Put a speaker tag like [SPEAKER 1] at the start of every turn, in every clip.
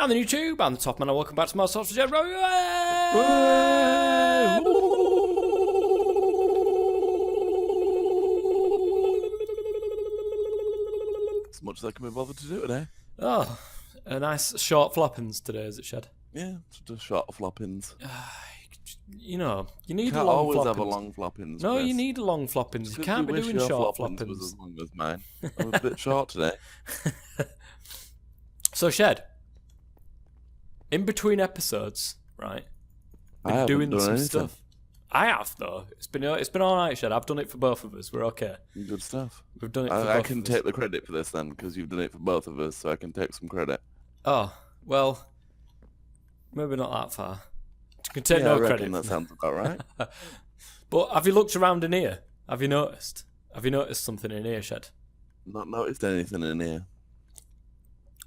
[SPEAKER 1] I'm the YouTube, I'm the Toff Man, and welcome back to my Smelter Jet.
[SPEAKER 2] As much as I can be bothered to do today.
[SPEAKER 1] Oh, a nice short floppins today, is it, Shed?
[SPEAKER 2] Yeah, just short floppins.
[SPEAKER 1] You know, you need
[SPEAKER 2] Can't
[SPEAKER 1] a long
[SPEAKER 2] always
[SPEAKER 1] floppins.
[SPEAKER 2] have a long floppins.
[SPEAKER 1] No,
[SPEAKER 2] Chris.
[SPEAKER 1] you need a long floppins. You can't be doing
[SPEAKER 2] your
[SPEAKER 1] short
[SPEAKER 2] floppins was
[SPEAKER 1] floppins.
[SPEAKER 2] as long as mine. I'm a bit short today.
[SPEAKER 1] So, Shed, in between episodes, right? Been doing some stuff. I have though. It's been all right, Shed. I've done it for both of us. We're okay.
[SPEAKER 2] Good stuff.
[SPEAKER 1] We've done it. For both
[SPEAKER 2] I can
[SPEAKER 1] of us.
[SPEAKER 2] take the credit for this then, because you've done it for both of us, so I can take some credit.
[SPEAKER 1] Oh well, maybe not that far. You can take
[SPEAKER 2] Yeah,
[SPEAKER 1] no
[SPEAKER 2] I reckon
[SPEAKER 1] credit.
[SPEAKER 2] that sounds about right.
[SPEAKER 1] But have you looked around in here? Have you noticed? Have you noticed something in here, Shed?
[SPEAKER 2] Not noticed anything in here.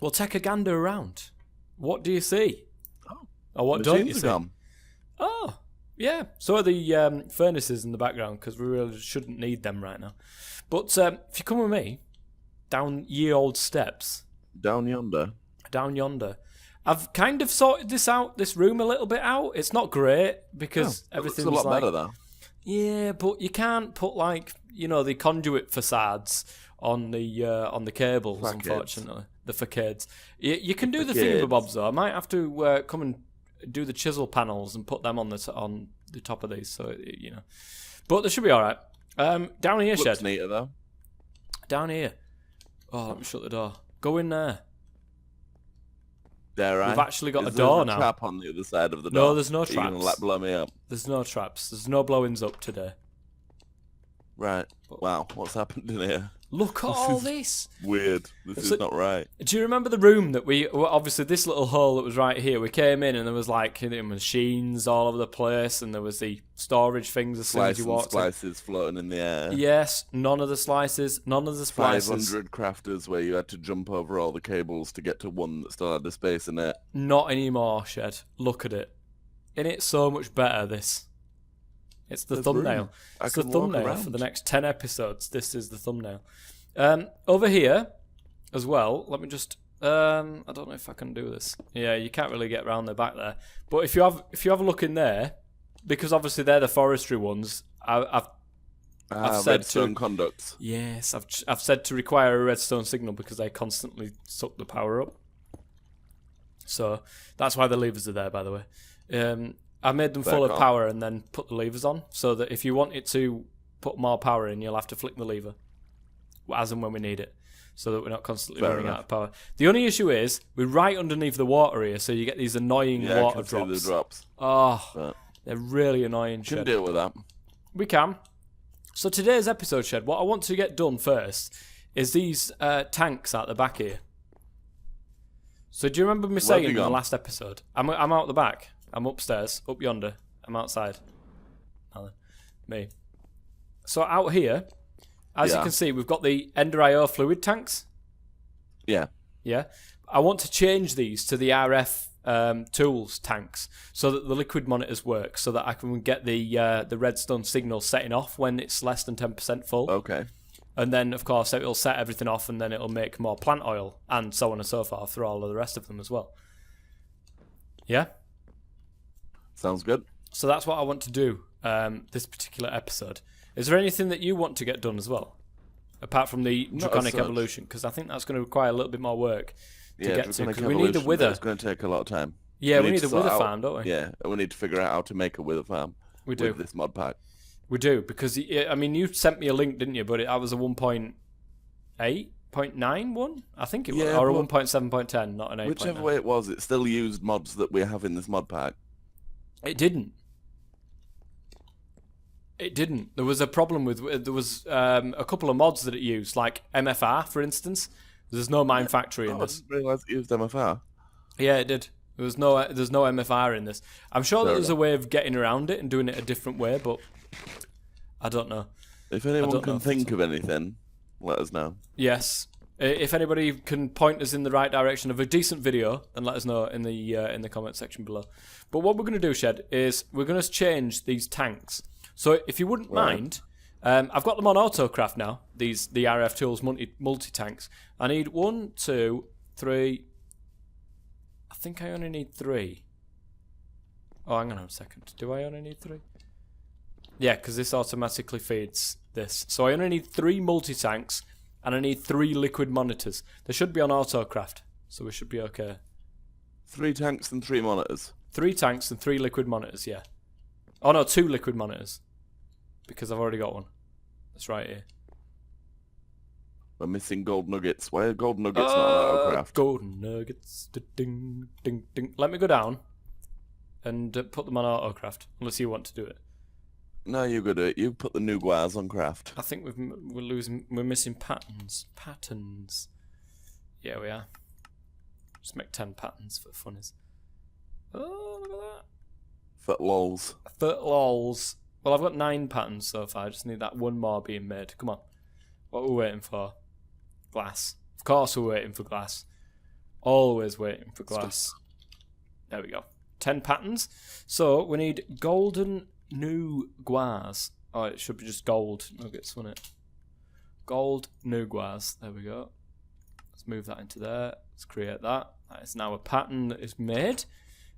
[SPEAKER 1] Well, take a gander around. What do you see?
[SPEAKER 2] Oh,
[SPEAKER 1] Or what don't you
[SPEAKER 2] machines
[SPEAKER 1] see?
[SPEAKER 2] are gone.
[SPEAKER 1] Oh, yeah. So are the furnaces in the background, because we really shouldn't need them right now. But if you come with me, down ye old steps.
[SPEAKER 2] Down yonder.
[SPEAKER 1] Down yonder. I've kind of sorted this room a little bit out. It's not great, because everything's
[SPEAKER 2] It looks a lot
[SPEAKER 1] like...
[SPEAKER 2] better, though.
[SPEAKER 1] Yeah, but you can't put, like, you know, the conduit facades on the cables,
[SPEAKER 2] Facades.
[SPEAKER 1] unfortunately. The facades. You can do the
[SPEAKER 2] Facades.
[SPEAKER 1] thingamabobs, though. I might have to come and do the chisel panels and put them on the top of these, so, you know. But they should be all right. Down here,
[SPEAKER 2] Looks
[SPEAKER 1] Shed.
[SPEAKER 2] neater, though.
[SPEAKER 1] Down here. Oh, let me shut the door. Go in there.
[SPEAKER 2] Dare I?
[SPEAKER 1] We've actually got
[SPEAKER 2] Is
[SPEAKER 1] a
[SPEAKER 2] there
[SPEAKER 1] door
[SPEAKER 2] a
[SPEAKER 1] now.
[SPEAKER 2] trap on the other side of the door?
[SPEAKER 1] No, there's no
[SPEAKER 2] Are you gonna
[SPEAKER 1] traps.
[SPEAKER 2] blow me up?
[SPEAKER 1] There's no traps. There's no blowings up today.
[SPEAKER 2] Right. Wow, what's happened in here?
[SPEAKER 1] Look at all this.
[SPEAKER 2] Weird. This is not right.
[SPEAKER 1] Do you remember the room that well, obviously this little hole that was right here, we came in and there was like machines all over the place and there was the storage things as soon as you walked in.
[SPEAKER 2] Slices floating in the air.
[SPEAKER 1] Yes, none of the slices, none of the splices.
[SPEAKER 2] 500 crafters where you had to jump over all the cables to get to one that still had the space in it.
[SPEAKER 1] Not anymore, Shed. Look at it. Isn't it so much better, this? It's the thumbnail. It's the thumbnail for the next 10 episodes. This is the thumbnail. Over here, as well, let me just... I don't know if I can do this. Yeah, you can't really get around the back there. But if you have a look in there, because obviously they're the forestry ones, I've said
[SPEAKER 2] redstone conducts.
[SPEAKER 1] Yes, I've said to require a redstone signal because they constantly suck the power up. So that's why the levers are there, by the way. I made them full of power and then put the levers on, so that if you wanted to put more power in, you'll have to flick the lever as and when we need it, so that we're not constantly running out of power. The only issue is we're right underneath the water here, so you get these annoying water drops.
[SPEAKER 2] See the drops.
[SPEAKER 1] Oh, they're really annoying.
[SPEAKER 2] Can deal with that.
[SPEAKER 1] We can. So today's episode, Shed, what I want to get done first is these tanks out the back here. So do you remember me saying in the last episode? I'm out the back. I'm upstairs, up yonder. I'm outside. Me. So out here, as you can see, we've got the Ender IO fluid tanks.
[SPEAKER 2] Yeah.
[SPEAKER 1] Yeah. I want to change these to the RF tools tanks so that the liquid monitors work, so that I can get the redstone signal setting off when it's less than 10% full.
[SPEAKER 2] Okay.
[SPEAKER 1] And then, of course, it'll set everything off, and then it'll make more plant oil, and so on and so forth through all of the rest of them as well. Yeah?
[SPEAKER 2] Sounds good.
[SPEAKER 1] So that's what I want to do this particular episode. Is there anything that you want to get done as well? Apart from the Draconic Evolution? Because I think that's going to require a little bit more work to get to. Because we need the wither.
[SPEAKER 2] It's going to take a lot of time.
[SPEAKER 1] Yeah, we need the wither farm, don't we?
[SPEAKER 2] Yeah, and we need to figure out how to make a wither farm.
[SPEAKER 1] We do.
[SPEAKER 2] With this mod pack.
[SPEAKER 1] We do, because, I mean, you sent me a link, didn't you? But I was a 1.8.91, I think it was, or a 1.7.10, not an 8.9.
[SPEAKER 2] Whichever way it was, it still used mods that we have in this mod pack.
[SPEAKER 1] It didn't. It didn't. There was a problem with... There was a couple of mods that it used, like MFR, for instance. There's no Mine Factory in this.
[SPEAKER 2] I didn't realise it used MFR.
[SPEAKER 1] Yeah, it did. There's no MFR in this. I'm sure that there's a way of getting around it and doing it a different way, but I don't know.
[SPEAKER 2] If anyone can think of anything, let us know.
[SPEAKER 1] Yes. If anybody can point us in the right direction of a decent video, then let us know in the comment section below. But what we're going to do, Shed, is we're going to change these tanks. So if you wouldn't mind, I've got them on autocraft now, the RF Tools multi-tanks. I need 1, 2, 3... I think I only need 3. Oh, hang on a second. Do I only need 3? Yeah, because this automatically feeds this. So I only need 3 multi-tanks, and I need 3 liquid monitors. They should be on autocraft, so we should be okay.
[SPEAKER 2] 3 tanks and 3 monitors.
[SPEAKER 1] 3 tanks and 3 liquid monitors, yeah. Oh no, 2 liquid monitors. Because I've already got one. That's right here.
[SPEAKER 2] We're missing gold nuggets. Why are gold nuggets not on autocraft?
[SPEAKER 1] Golden nuggets. Ding, ding, ding. Let me go down and put them on autocraft, unless you want to do it.
[SPEAKER 2] No, you go do it. You put the new guas on craft.
[SPEAKER 1] I think we're missing patterns. Patterns. Yeah, we are. Just make 10 patterns for funnies. Oh, look at that.
[SPEAKER 2] For lols.
[SPEAKER 1] For lols. Well, I've got 9 patterns so far. I just need that one more being made. Come on. What are we waiting for? Glass. Of course we're waiting for glass. Always waiting for glass. There we go. 10 patterns. So we need golden new guas. Oh, it should be just gold nuggets, wouldn't it? Gold new guas. There we go. Let's move that into there. Let's create that. That is now a pattern that is made.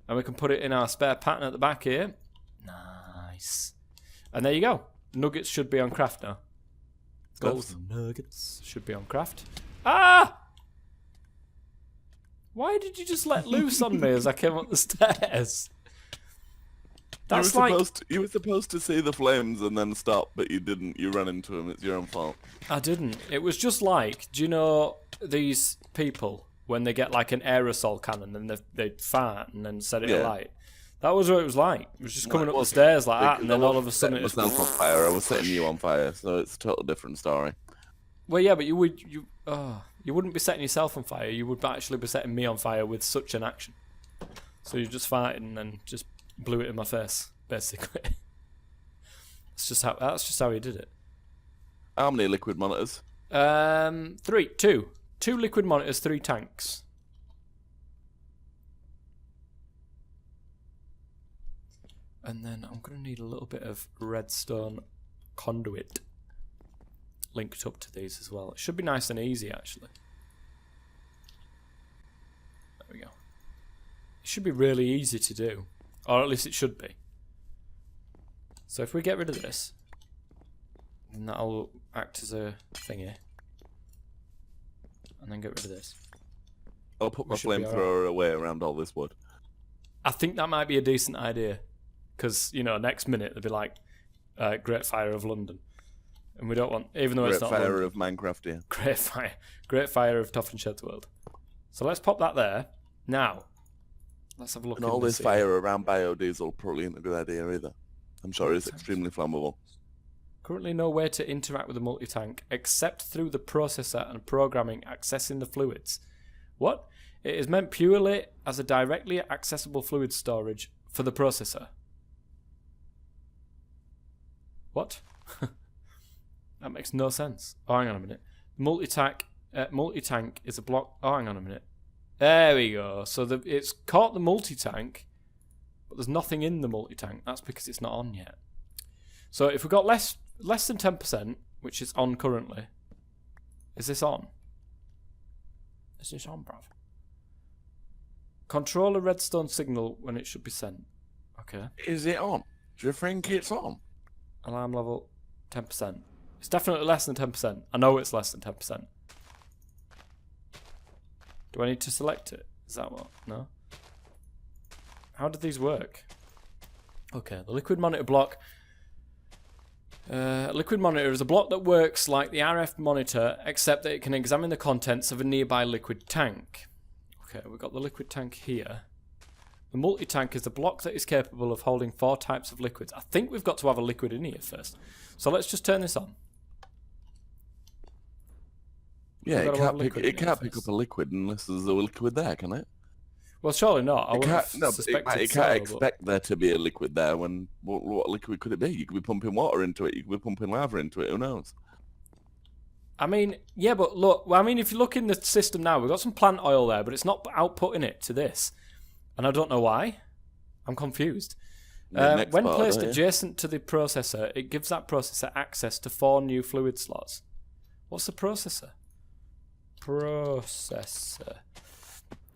[SPEAKER 1] And we can put it in our spare pattern at the back here. Nice. And there you go. Nuggets should be on craft now. Golden nuggets should be on craft. Ah! Why did you just let loose on me as I came up the stairs? That's
[SPEAKER 2] you were supposed to see the flames and then stop, but you didn't. You ran into them. It's your own fault.
[SPEAKER 1] I didn't. It was just like, do you know these people when they get like an aerosol cannon and they fart and then set it alight? That was what it was like. It was just coming up the stairs like that, and then all of a sudden it was
[SPEAKER 2] on fire. I was setting you on fire, so it's a totally different story.
[SPEAKER 1] Well, yeah, but you wouldn't be setting yourself on fire. You would actually be setting me on fire with such an action. So you just farted and then just blew it in my face, basically. That's just how he did it.
[SPEAKER 2] How many liquid monitors?
[SPEAKER 1] 2 liquid monitors, 3 tanks. And then I'm going to need a little bit of redstone conduit linked up to these as well. It should be nice and easy, actually. There we go. It should be really easy to do. Or at least it should be. So if we get rid of this, then that'll act as a thingy. And then get rid of this.
[SPEAKER 2] I'll put my flamethrower away around all this wood.
[SPEAKER 1] I think that might be a decent idea. Because, you know, next minute they'll be like, Great Fire of London. And we don't want, even though it's not
[SPEAKER 2] Great Fire
[SPEAKER 1] London,
[SPEAKER 2] of Minecraft, yeah.
[SPEAKER 1] Great Fire of Toff and Shed's World. So let's pop that there. Now, let's have a look.
[SPEAKER 2] And all this fire around biodiesel probably isn't a good idea either. I'm sure it's extremely flammable.
[SPEAKER 1] Currently no way to interact with the multi-tank except through the processor and programming accessing the fluids. What? It is meant purely as a directly accessible fluid storage for the processor. What? That makes no sense. Oh, hang on a minute. Multi-tank is a block. Oh, hang on a minute. There we go. So it's caught the multi-tank, but there's nothing in the multi-tank. That's because it's not on yet. So if we've got less than 10%, which is on currently, is this on? Is this on, bruv? Control a redstone signal when it should be sent. Okay.
[SPEAKER 2] Is it on? Do you think it's on?
[SPEAKER 1] Alarm level 10%. It's definitely less than 10%. I know it's less than 10%. Do I need to select it? Is that what? No? How did these work? Okay, the liquid monitor block. Liquid monitor is a block that works like the RF monitor, except that it can examine the contents of a nearby liquid tank. Okay, we've got the liquid tank here. The multi-tank is a block that is capable of holding 4 types of liquids. I think we've got to have a liquid in here first. So let's just turn this on.
[SPEAKER 2] Yeah, it can't pick up a liquid unless there's a liquid there, can it?
[SPEAKER 1] Well, surely not. It
[SPEAKER 2] can't expect there to be a liquid there when... What liquid could it be? You could be pumping water into it, you could be pumping lava into it, who knows?
[SPEAKER 1] I mean, yeah, but look, well, I mean, if you look in the system now, we've got some plant oil there, but it's not outputting it to this. And I don't know why. I'm confused. When placed adjacent to the processor, it gives that processor access to 4 new fluid slots. What's the processor? Processor.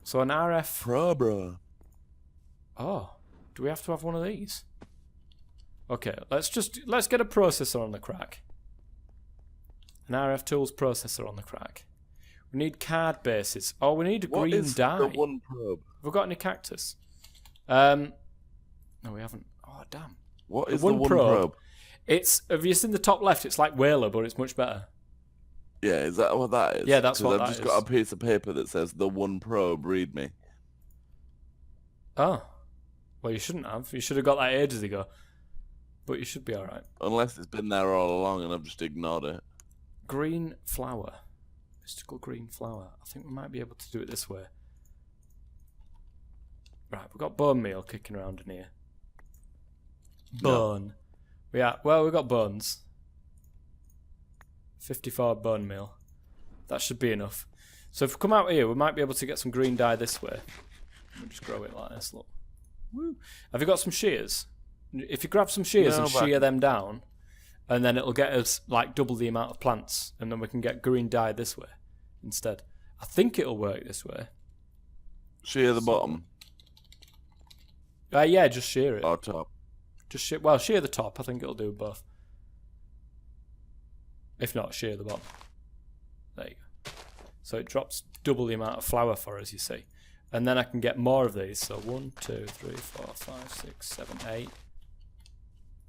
[SPEAKER 1] So an RF...
[SPEAKER 2] Pro, bro.
[SPEAKER 1] Oh, do we have to have one of these? Okay, let's get a processor on the crack. An RF tools processor on the crack. We need card bases. Oh, we need a green dye.
[SPEAKER 2] What is the one probe?
[SPEAKER 1] Have we got any cactus? No, we haven't. Oh, damn.
[SPEAKER 2] What is the one probe?
[SPEAKER 1] Have you seen the top left? It's like Whaler, but it's much better.
[SPEAKER 2] Yeah, is that what that is?
[SPEAKER 1] Yeah, that's what that is.
[SPEAKER 2] I've just got a piece of paper that says the one probe, read me.
[SPEAKER 1] Oh. Well, you shouldn't have. You should have got that ages ago. But you should be alright.
[SPEAKER 2] Unless it's been there all along and I've just ignored it.
[SPEAKER 1] Green flower. Mystical green flower. I think we might be able to do it this way. Right, we've got bone meal kicking around in here. Bone. No. Yeah, well, we've got bones. 54 bone meal. That should be enough. So if we come out here, we might be able to get some green dye this way. We'll just grow it like this, look. Woo. Have you got some shears? If you grab some shears and shear them down, and then it'll get us like double the amount of plants, and then we can get green dye this way instead. I think it'll work this way.
[SPEAKER 2] Shear the bottom?
[SPEAKER 1] Yeah, just shear it.
[SPEAKER 2] Or top?
[SPEAKER 1] Just shear the top. I think it'll do both. If not, shear the bottom. There you go. So it drops double the amount of flour for us, you see. And then I can get more of these. So 1, 2, 3, 4, 5, 6, 7, 8.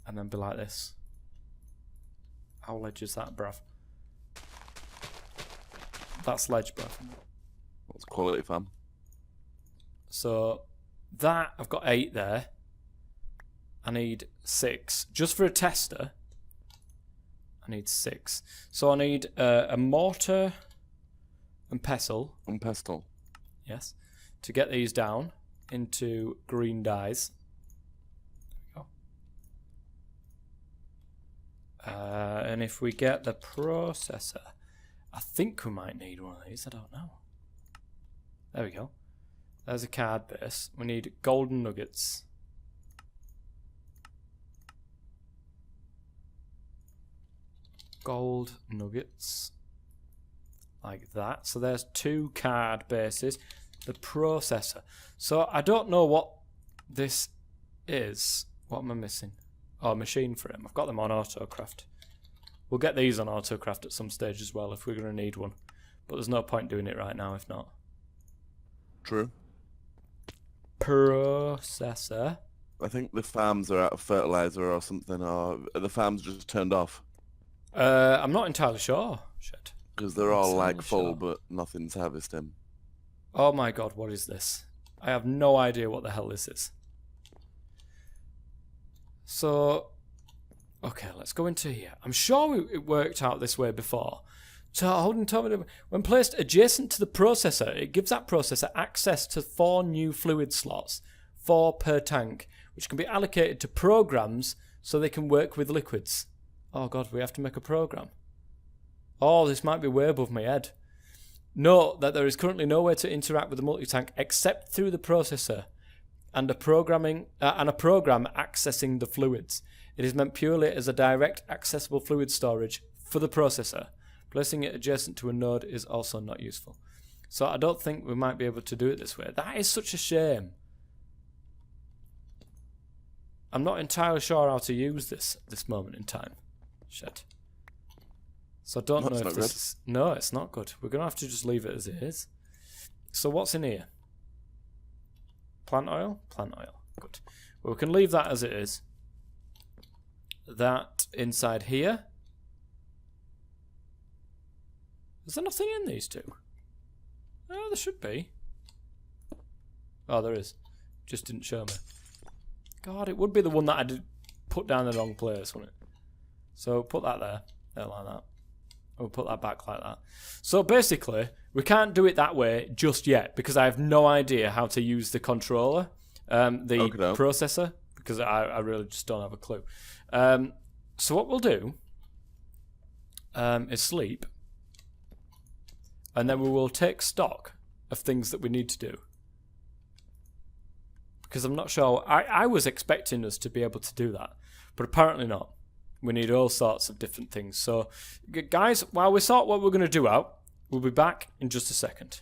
[SPEAKER 1] And then be like this. How ledge is that, bruv? That's ledge, bruv.
[SPEAKER 2] That's quality, fam.
[SPEAKER 1] So that, I've got 8 there. I need 6. Just for a tester, I need 6. So I need a mortar and pestle.
[SPEAKER 2] And pestle.
[SPEAKER 1] Yes. To get these down into green dyes. There we go. And if we get the processor, I think we might need one of these. I don't know. There we go. There's a card base. We need golden nuggets. Gold nuggets. Like that. So there's 2 card bases. The processor. So I don't know what this is. What am I missing? Oh, machine frame. I've got them on autocraft. We'll get these on autocraft at some stage as well if we're going to need one. But there's no point doing it right now if not.
[SPEAKER 2] True.
[SPEAKER 1] Processor.
[SPEAKER 2] I think the farms are out of fertilizer or something, or the farms just turned off.
[SPEAKER 1] I'm not entirely sure. Shit.
[SPEAKER 2] Because they're all like full, but nothing's harvesting.
[SPEAKER 1] Oh my god, what is this? I have no idea what the hell this is. So, okay, let's go into here. I'm sure it worked out this way before. So, holding top, when placed adjacent to the processor, it gives that processor access to 4 new fluid slots, 4 per tank, which can be allocated to programs so they can work with liquids. Oh god, we have to make a program. Oh, this might be way above my head. Note that there is currently no way to interact with the multi-tank except through the processor and a program accessing the fluids. It is meant purely as a direct accessible fluid storage for the processor. Placing it adjacent to a node is also not useful. So I don't think we might be able to do it this way. That is such a shame. I'm not entirely sure how to use this moment in time. Shit. So I don't know if this is... No, it's not good. We're going to have to just leave it as it is. So what's in here? Plant oil? Plant oil. Good. Well, we can leave that as it is. That inside here. Is there nothing in these 2? Oh, there should be. Oh, there is. Just didn't show me. God, it would be the one that I did put down in the wrong place, wouldn't it? So put that there. There like that. We'll put that back like that. So basically, we can't do it that way just yet because I have no idea how to use the controller, the processor, because I really just don't have a clue. So what we'll do is sleep, and then we will take stock of things that we need to do. Because I'm not sure. I was expecting us to be able to do that, but apparently not. We need all sorts of different things. So, guys, while we sort what we're going to do out, we'll be back in just a second.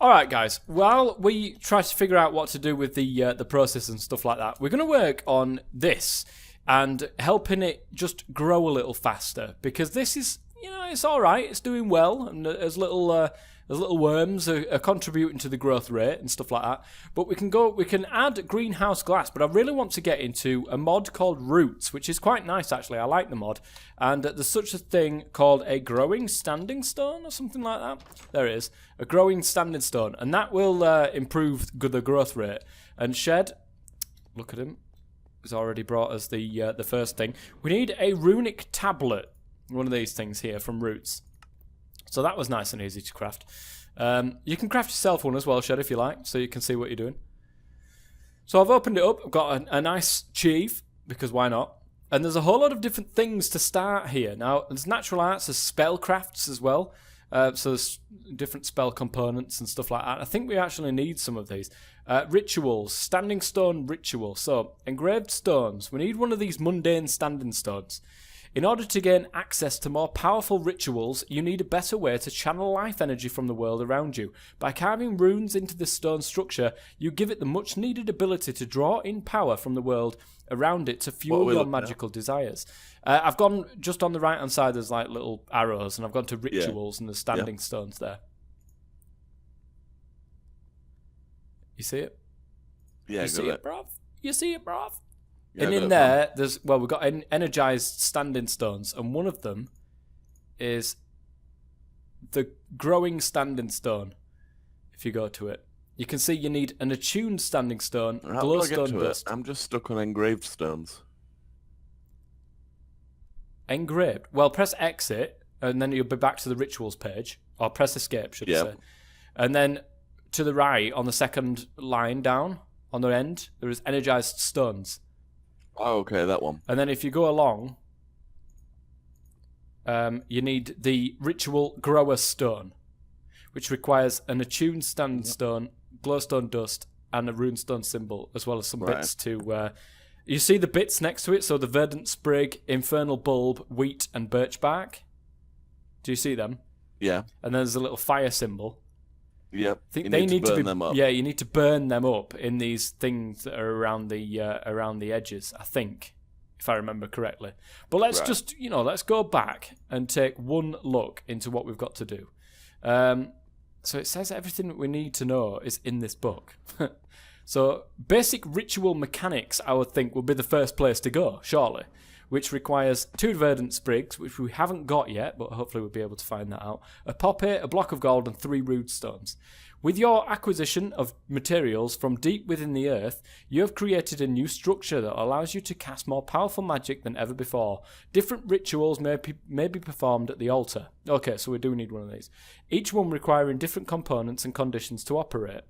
[SPEAKER 1] All right, guys. While we try to figure out what to do with the process and stuff like that, we're going to work on this and helping it just grow a little faster, because this is, it's all right. It's doing well, and as little worms are contributing to the growth rate and stuff like that. But we can add greenhouse glass, but I really want to get into a mod called Roots, which is quite nice, actually. I like the mod. And there's such a thing called a growing standing stone or something like that. There it is, a growing standing stone. And that will improve the growth rate. And Shed, look at him, has already brought us the first thing. We need a runic tablet, one of these things here from Roots. So that was nice and easy to craft. You can craft yourself one as well, Shed, if you like, so you can see what you're doing. So I've opened it up. I've got a nice chief, because why not? And there's a whole lot of different things to start here. Now, there's natural arts, there's spell crafts as well. So there's different spell components and stuff like that. I think we actually need some of these. Rituals, standing stone ritual. So, engraved stones. We need one of these mundane standing stones. In order to gain access to more powerful rituals, you need a better way to channel life energy from the world around you. By carving runes into this stone structure, you give it the much needed ability to draw in power from the world around it to fuel your magical desires. I've gone just on the right hand side, there's like little arrows, and I've gone to rituals and there's standing stones there. You see it?
[SPEAKER 2] Yeah,
[SPEAKER 1] you see it, bruv? You see it, bruv?
[SPEAKER 2] Yeah,
[SPEAKER 1] and in there, we've got energized standing stones, and one of them is the growing standing stone. If you go to it, you can see you need an attuned standing stone, glowstone dust.
[SPEAKER 2] I'm just stuck on engraved stones.
[SPEAKER 1] Engraved? Well, press exit, and then you'll be back to the rituals page, or press escape, should I say. And then to the right, on the second line down, on the end, there is energized stones.
[SPEAKER 2] Oh, okay, that one.
[SPEAKER 1] And then if you go along, you need the ritual grower stone, which requires an attuned standing stone, glowstone dust, and a runestone symbol, as well as some bits to... you see the bits next to it? So the Verdant Sprig, Infernal Bulb, Wheat, and Birch Bark. Do you see them?
[SPEAKER 2] Yeah.
[SPEAKER 1] And then there's a little fire symbol.
[SPEAKER 2] Yep.
[SPEAKER 1] I think they need to burn them up. Yeah, you need to burn them up in these things that are around the edges, I think, if I remember correctly. But let's just, let's go back and take one look into what we've got to do. So it says everything that we need to know is in this book. So basic ritual mechanics, I would think, would be the first place to go, surely, which requires 2 Verdant Sprigs, which we haven't got yet, but hopefully we'll be able to find that out, a poppy, a block of gold, and 3 rude stones. With your acquisition of materials from deep within the earth, you have created a new structure that allows you to cast more powerful magic than ever before. Different rituals may be performed at the altar. Okay, so we do need one of these. Each one requiring different components and conditions to operate.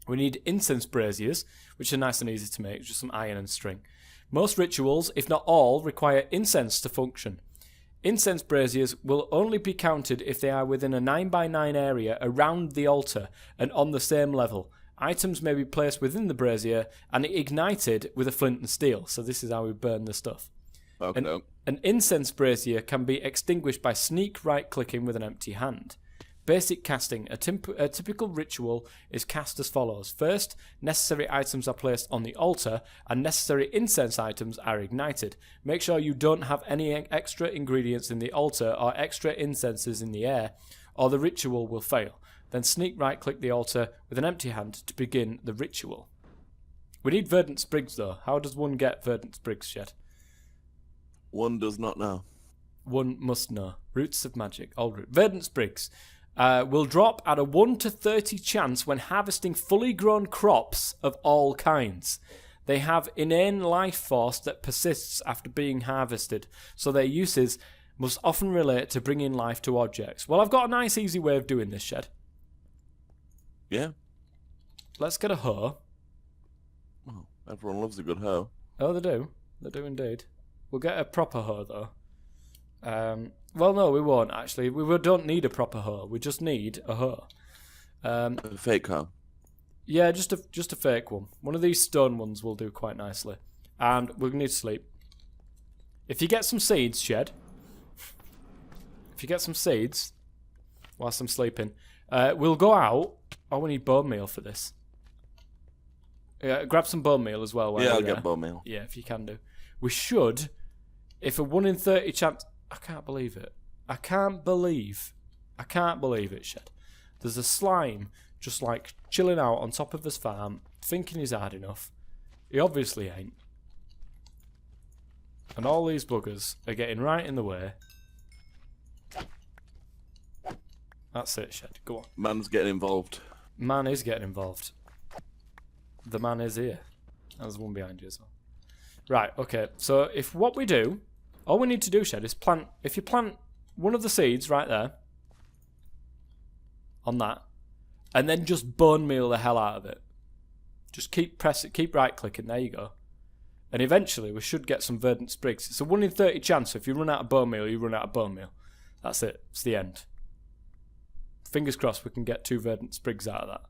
[SPEAKER 1] We need incense braziers, which are nice and easy to make, just some iron and string. Most rituals, if not all, require incense to function. Incense braziers will only be counted if they are within a 9x9 area around the altar and on the same level. Items may be placed within the brazier and ignited with a flint and steel. So this is how we burn the stuff.
[SPEAKER 2] Okay.
[SPEAKER 1] An incense brazier can be extinguished by sneak right-clicking with an empty hand. Basic casting. A typical ritual is cast as follows. First, necessary items are placed on the altar, and necessary incense items are ignited. Make sure you don't have any extra ingredients in the altar or extra incenses in the air, or the ritual will fail. Then sneak right-click the altar with an empty hand to begin the ritual. We need Verdant Sprigs, though. How does one get Verdant Sprigs, Shed?
[SPEAKER 2] One does not know.
[SPEAKER 1] One must know. Roots of magic. Old root. Verdant Sprigs. Will drop at a 1 to 30 chance when harvesting fully grown crops of all kinds. They have inane life force that persists after being harvested, so their uses must often relate to bringing life to objects. Well, I've got a nice easy way of doing this, Shed.
[SPEAKER 2] Yeah.
[SPEAKER 1] Let's get a hoe.
[SPEAKER 2] Oh, everyone loves a good hoe.
[SPEAKER 1] Oh, they do. They do indeed. We'll get a proper hoe, though. Well, no, we won't, actually. We don't need a proper hoe. We just need a hoe.
[SPEAKER 2] A fake hoe?
[SPEAKER 1] Yeah, just a fake one. One of these stone ones will do quite nicely. And we'll need to sleep. If you get some seeds, Shed. If you get some seeds whilst I'm sleeping, we'll go out Oh, we need bone meal for this. Yeah, grab some bone meal as well.
[SPEAKER 2] Yeah, I'll get bone meal.
[SPEAKER 1] Yeah, if you can do. We should, if a 1 in 30 chance... I can't believe it. I can't believe it, Shed. There's a slime just like chilling out on top of his farm, thinking he's hard enough. He obviously ain't. And all these buggers are getting right in the way. That's it, Shed. Go on.
[SPEAKER 2] Man's getting involved.
[SPEAKER 1] Man is getting involved. The man is here. There's one behind you as well. Right, okay. So if what we do, all we need to do, Shed, is plant. If you plant one of the seeds right there, on that, and then just bone meal the hell out of it. Just keep pressing, keep right clicking. There you go. And eventually we should get some Verdant Sprigs. It's a 1 in 30 chance. So if you run out of bone meal, you run out of bone meal. That's it. It's the end. Fingers crossed we can get 2 Verdant Sprigs out of that.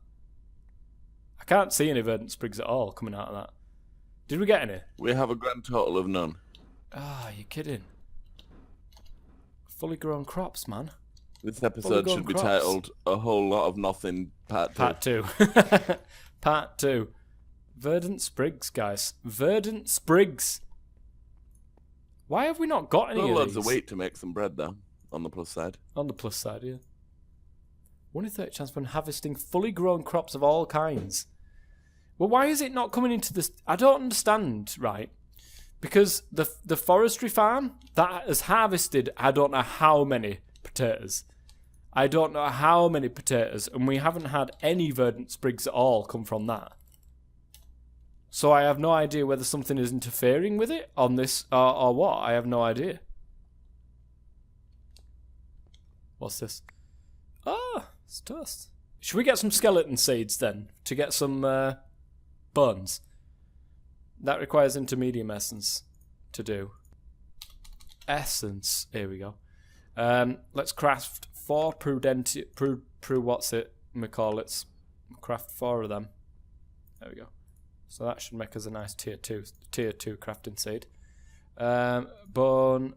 [SPEAKER 1] I can't see any Verdant Sprigs at all coming out of that. Did we get any?
[SPEAKER 2] We have a grand total of none.
[SPEAKER 1] Ah, you're kidding. Fully grown crops, man.
[SPEAKER 2] This episode should be titled A Whole Lot of Nothing Part 2.
[SPEAKER 1] Part 2. Part 2. Verdant Sprigs, guys. Verdant Sprigs. Why have we not got any of these?
[SPEAKER 2] Loads of wheat to make some bread, though, on the plus side.
[SPEAKER 1] On the plus side, yeah. 1 in 30 chance when harvesting fully grown crops of all kinds. Well, why is it not coming into this? I don't understand, right? Because the forestry farm that has harvested, I don't know how many potatoes. I don't know how many potatoes, and we haven't had any Verdant Sprigs at all come from that. So I have no idea whether something is interfering with it on this or what. I have no idea. What's this? Ah, it's toast. Should we get some skeleton seeds then to get some bones? That requires intermediate essence to do. Essence. Here we go. Let's craft 4 what's it? We call it. Craft 4 of them. There we go. So that should make us a nice tier 2 crafting seed. Bone.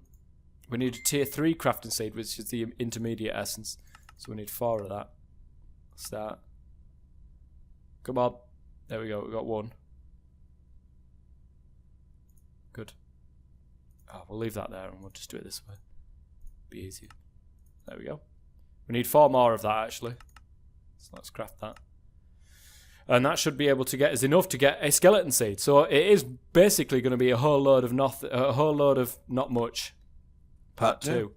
[SPEAKER 1] We need a tier 3 crafting seed, which is the intermediate essence. So we need 4 of that. Start. Come on. There we go. We got 1. Good. Oh, we'll leave that there and we'll just do it this way. Be easier. There we go. We need 4 more of that actually. So let's craft that. And that should be able to get us enough to get a skeleton seed. So it is basically going to be a whole load of not much. Part 2.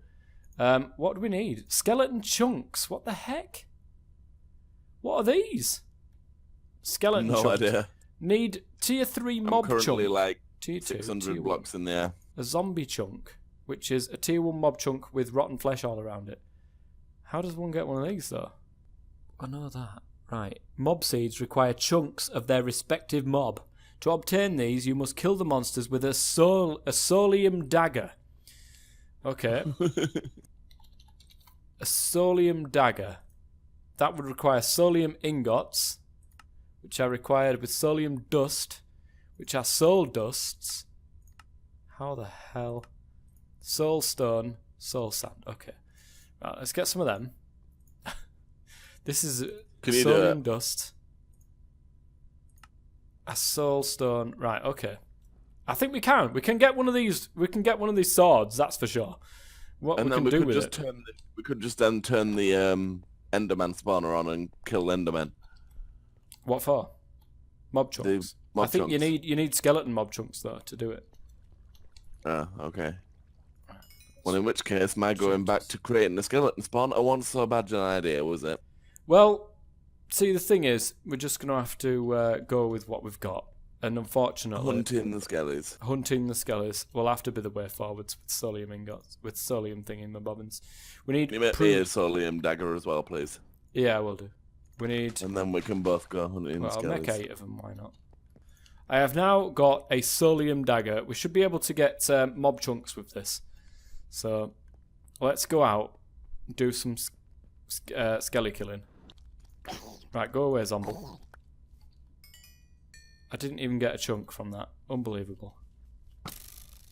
[SPEAKER 1] What do we need? Skeleton chunks. What the heck? What are these? Skeleton chunks.
[SPEAKER 2] No idea.
[SPEAKER 1] Need tier 3 mob chunk.
[SPEAKER 2] Currently like
[SPEAKER 1] tier 2,
[SPEAKER 2] 600
[SPEAKER 1] tier
[SPEAKER 2] blocks in the air.
[SPEAKER 1] A zombie chunk, which is a tier 1 mob chunk with rotten flesh all around it. How does one get one of these though? I know that. Right. Mob seeds require chunks of their respective mob. To obtain these, you must kill the monsters with a solium dagger. Okay. A solium dagger. That would require solium ingots, which are required with solium dust, which are soul dusts. How the hell? Soul stone, soul sand. Okay. Right, let's get some of them. This is solium dust. A soul stone. Right, okay. I think we can. We can get one of these. We can get one of these swords, that's for sure. What
[SPEAKER 2] and
[SPEAKER 1] we
[SPEAKER 2] then
[SPEAKER 1] can do with it.
[SPEAKER 2] We could just then turn the Enderman spawner on and kill Endermen.
[SPEAKER 1] What for? Mob chunks. I think you need skeleton mob chunks though to do it.
[SPEAKER 2] Ah, okay. Well, in which case, my going back to creating the skeleton spawner wasn't so bad an idea, was it?
[SPEAKER 1] Well, see, the thing is, we're just going to have to go with what we've got. And unfortunately...
[SPEAKER 2] Hunting the skellies.
[SPEAKER 1] Hunting the skellies will have to be the way forwards with solium ingots, with solium thingy the bobbins. We need...
[SPEAKER 2] You make me a solium dagger as well, please.
[SPEAKER 1] Yeah, I will do. We need...
[SPEAKER 2] And then we can both go hunting the skellies.
[SPEAKER 1] I'll make 8 of them, why not? I have now got a solium dagger. We should be able to get mob chunks with this. So, let's go out, do some skelly killing. Right, go away, zombie. I didn't even get a chunk from that. Unbelievable.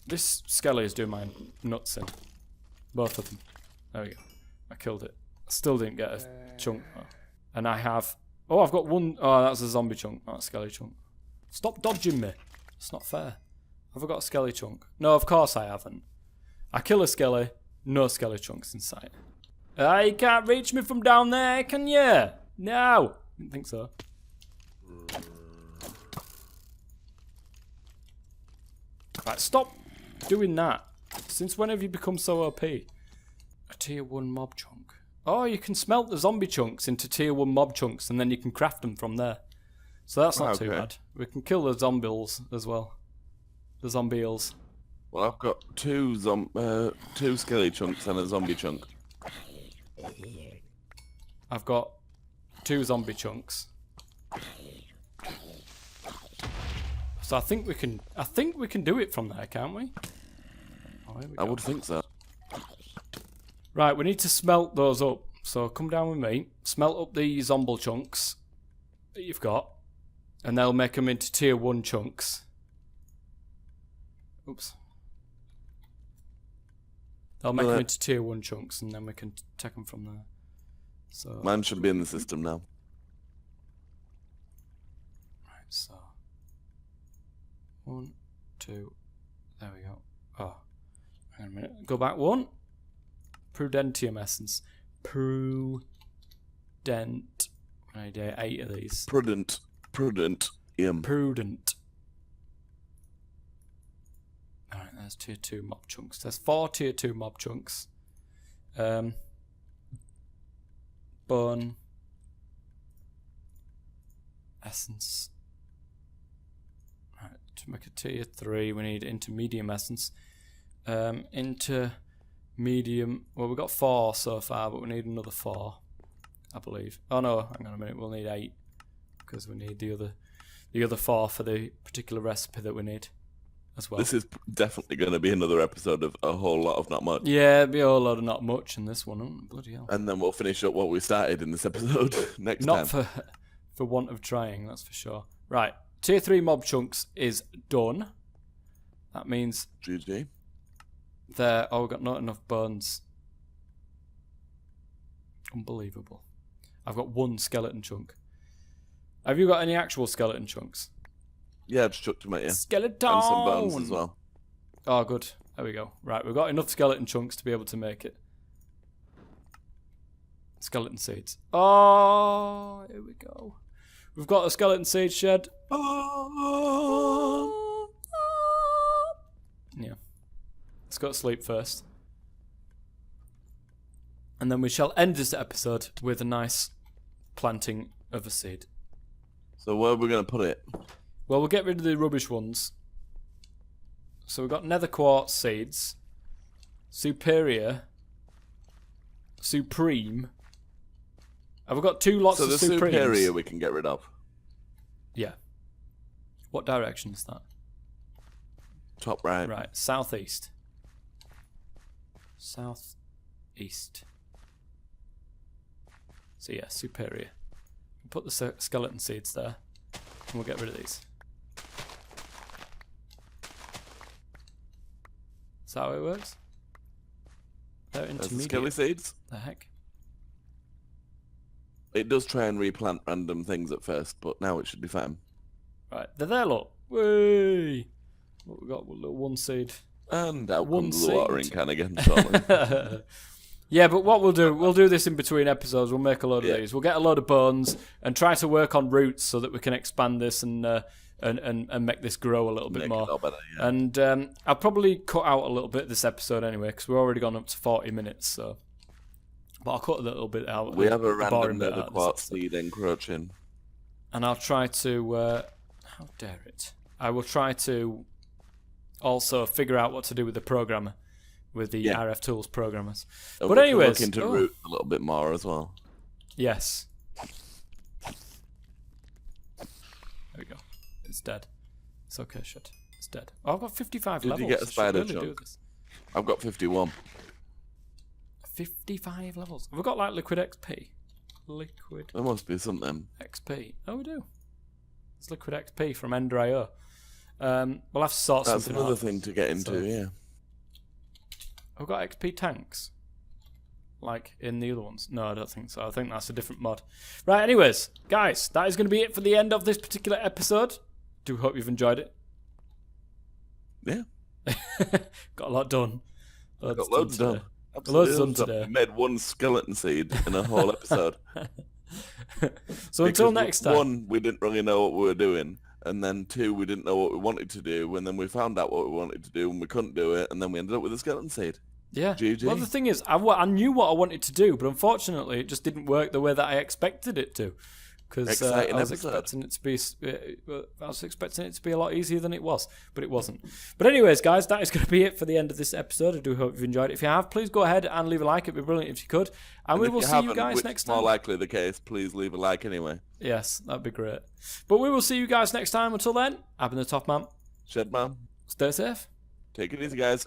[SPEAKER 1] This skelly is doing my nuts in. Both of them. There we go. I killed it. I still didn't get a chunk. And I have... Oh, I've got one. Oh, that's a zombie chunk, not a skelly chunk. Stop dodging me. It's not fair. Have I got a skelly chunk? No, of course I haven't. I kill a skelly, no skelly chunks in sight. You can't reach me from down there, can you? No. Didn't think so. Right, stop doing that. Since when have you become so OP? A tier 1 mob chunk. Oh, you can smelt the zombie chunks into tier 1 mob chunks and then you can craft them from there. So that's not too bad. We can kill the zombies as well. The zombies.
[SPEAKER 2] Well, I've got two skelly chunks and a zombie chunk.
[SPEAKER 1] I've got 2 zombie chunks. So I think we can do it from there, can't we? Oh, here we go.
[SPEAKER 2] I would think so.
[SPEAKER 1] Right, we need to smelt those up. So come down with me. Smelt up the zombie chunks that you've got. And they'll make them into tier 1 chunks. Oops. They'll make them into tier 1 chunks and then we can take them from there. So
[SPEAKER 2] mine should be in the system now.
[SPEAKER 1] Right, so 1, 2, there we go. Oh, hang on a minute. Go back 1. Prudentium essence. Prudent. I need 8 of these.
[SPEAKER 2] Prudent.
[SPEAKER 1] Prudent. Alright, there's tier 2 mob chunks. There's 4 tier 2 mob chunks. Bone. Essence. Right, to make a tier 3 we need intermedium essence. Intermedium. Well, we've got 4 so far, but we need another 4, I believe. Oh no, hang on a minute. We'll need 8 because we need the other 4 for the particular recipe that we need as well.
[SPEAKER 2] This is definitely going to be another episode of a whole lot of not much.
[SPEAKER 1] Yeah, it'll be a whole lot of not much in this one. Oh, bloody hell.
[SPEAKER 2] And then we'll finish up what we started in this episode next time.
[SPEAKER 1] Not for want of trying, that's for sure. Right, tier 3 mob chunks is done. That means
[SPEAKER 2] GG.
[SPEAKER 1] there. Oh, we've got not enough bones. Unbelievable. I've got 1 skeleton chunk. Have you got any actual skeleton chunks?
[SPEAKER 2] Yeah, I've just chucked them at you.
[SPEAKER 1] Skeleton!
[SPEAKER 2] And some bones as well.
[SPEAKER 1] Oh, good. There we go. Right, we've got enough skeleton chunks to be able to make it. Skeleton seeds. Oh, here we go. We've got a skeleton seed shed. Yeah. Let's go to sleep first. And then we shall end this episode with a nice planting of a seed.
[SPEAKER 2] So where are we going to put it?
[SPEAKER 1] Well, we'll get rid of the rubbish ones. So we've got nether quartz seeds. Superior. Supreme. Have we got 2 lots of Supremes?
[SPEAKER 2] So the superior we can get rid of?
[SPEAKER 1] Yeah. What direction is that?
[SPEAKER 2] Top right.
[SPEAKER 1] Right, southeast. Southeast. So yeah, superior. Put the skeleton seeds there. And we'll get rid of these. Is that how it works? They're intermediate.
[SPEAKER 2] Skelly seeds?
[SPEAKER 1] The heck?
[SPEAKER 2] It does try and replant random things at first, but now it should be fine.
[SPEAKER 1] Right, they're there, look. Whee! What we got? A little 1 seed.
[SPEAKER 2] And out
[SPEAKER 1] One
[SPEAKER 2] comes the watering
[SPEAKER 1] seed.
[SPEAKER 2] can again. Shortly.
[SPEAKER 1] Yeah, but what we'll do this in between episodes. We'll make a load of these. We'll get a load of bones and try to work on roots so that we can expand this and make this grow a little bit more.
[SPEAKER 2] Better, yeah.
[SPEAKER 1] And I'll probably cut out a little bit this episode anyway because we're already gone up to 40 minutes. So, but I'll cut a little bit out.
[SPEAKER 2] We have a random nether quartz seed encroaching,
[SPEAKER 1] and I'll try to. How dare it! I will try to also figure out what to do with the programmer. With the RF Tools programmers.
[SPEAKER 2] And
[SPEAKER 1] but anyways...
[SPEAKER 2] look into root a little bit more as well.
[SPEAKER 1] Yes. There we go. It's dead. It's okay, shit. It's dead. Oh, I've got 55 levels.
[SPEAKER 2] Did you get a spider
[SPEAKER 1] really
[SPEAKER 2] chunk? I've got 51.
[SPEAKER 1] 55 levels. Have we got like liquid XP? Liquid
[SPEAKER 2] There must be something.
[SPEAKER 1] XP. Oh, we do. It's liquid XP from Ender.io. We'll have to sort something out.
[SPEAKER 2] That's another thing to get into, yeah.
[SPEAKER 1] I've got XP tanks. like in the other ones? No, I don't think so. I think that's a different mod. Right, anyways, guys, that is going to be it for the end of this particular episode. Do hope you've enjoyed it.
[SPEAKER 2] Yeah.
[SPEAKER 1] Got a lot done.
[SPEAKER 2] Got loads done.
[SPEAKER 1] Loads done today.
[SPEAKER 2] We made one skeleton seed in a whole episode.
[SPEAKER 1] So until next time.
[SPEAKER 2] 1, we didn't really know what we were doing. And then 2, we didn't know what we wanted to do. And then we found out what we wanted to do and we couldn't do it. And then we ended up with a skeleton seed.
[SPEAKER 1] Yeah.
[SPEAKER 2] GG.
[SPEAKER 1] Well, the thing is, I knew what I wanted to do, but unfortunately, it just didn't work the way that I expected it to. Because I was expecting it to be a lot easier than it was, but it wasn't. But anyways, guys, that is going to be it for the end of this episode. I do hope you've enjoyed it. If you have, please go ahead and leave a like. It'd be brilliant if you could. And we will see you guys next time.
[SPEAKER 2] More likely the case, please leave a like anyway.
[SPEAKER 1] Yes, that'd be great. But we will see you guys next time. Until then, I've been the Toff Man.
[SPEAKER 2] Shed Man.
[SPEAKER 1] Stay safe.
[SPEAKER 2] Take it easy, guys.